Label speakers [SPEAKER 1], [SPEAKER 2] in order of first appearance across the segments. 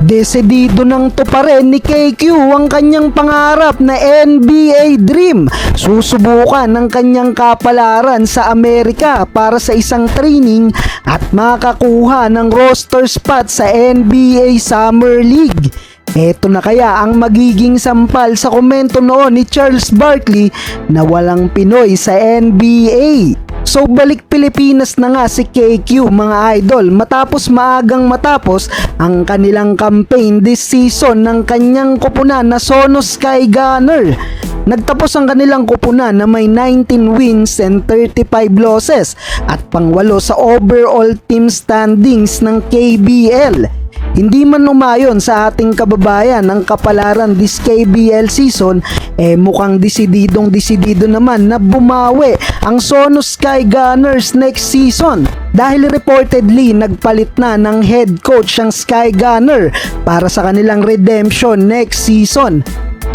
[SPEAKER 1] Desidido nang tuparin ni KQ ang kanyang pangarap na NBA Dream. Susubukan ng kanyang kapalaran sa Amerika para sa isang training at makakuha ng roster spot sa NBA Summer League. Eto na kaya ang magiging sampal sa komento noon ni Charles Barkley na walang Pinoy sa NBA. So balik Pilipinas na nga si KQ mga idol matapos maagang matapos ang kanilang campaign this season ng kanyang koponan na Sonos Sky Gunner. Nagtapos ang kanilang koponan na may 19 wins and 35 losses at pangwalo sa overall team standings ng KBL. Hindi man umayon sa ating kababayan ang kapalaran this KBL season, mukhang desididong-desidido naman na bumawi ang Sonos Sky Gunners next season. Dahil reportedly nagpalit na ng head coach ang Sky Gunner para sa kanilang redemption next season.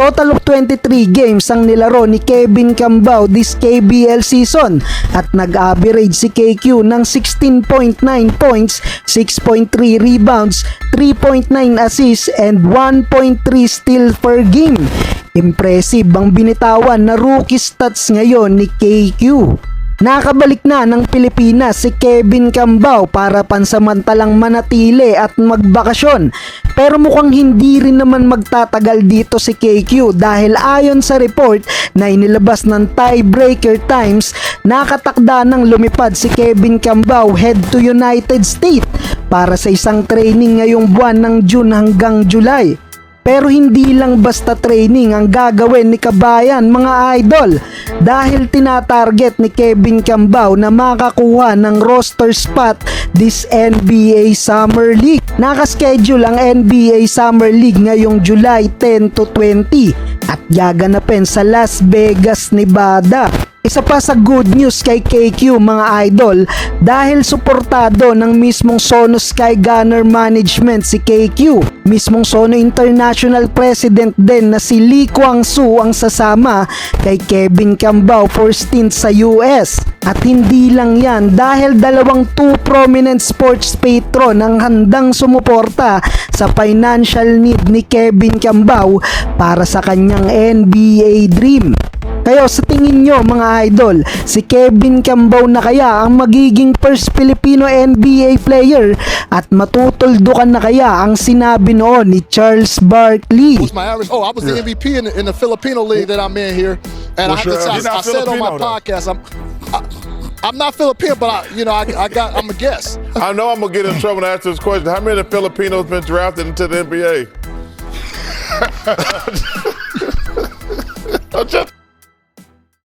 [SPEAKER 1] Total of 23 games ang nilaro ni Kevin Cambao this KBL season at nag-average si KQ ng 16.9 points, 6.3 rebounds, 3.9 assists and 1.3 steal per game. Impressive ang binitawan na rookie stats ngayon ni KQ. Nakabalik na ng Pilipinas si Kevin Cambao para pansamantalang manatili at magbakasyon. Pero mukhang hindi rin naman magtatagal dito si KQ dahil ayon sa report na inilabas ng Tiebreaker Times, nakatakda ng lumipad si Kevin Cambao head to United States para sa isang training ngayong buwan ng June hanggang July. Pero hindi lang basta training ang gagawin ni Kabayan mga idol dahil tinatarget ni Kevin Cambao na makakuha ng roster spot this NBA Summer League. Nakaschedule ang NBA Summer League ngayong July 10 to 20 at gaganapin sa Las Vegas, Nevada. Isa pa sa good news kay KQ mga idol dahil suportado ng mismong Sonos Sky Gunner Management si KQ. Mismong Sono International President din na si Lee Kwang-soo ang sasama kay Kevin Cambao for stint sa US. At hindi lang yan dahil dalawang two prominent sports patron ang handang sumuporta sa financial need ni Kevin Cambao para sa kanyang NBA Dream. Kaya sa tingin nyo mga idol, si Kevin Cambao na kaya ang magiging first Filipino NBA player at matutuldukan na kaya ang sinabi noon ni Charles Barkley?
[SPEAKER 2] What's my average? Oh, I was the MVP in the Filipino league that I'm in here, and I said on my podcast, I'm not Filipino, but I'm a guest.
[SPEAKER 3] I know I'm gonna get in trouble to answer this question. How many Filipinos been drafted into the NBA?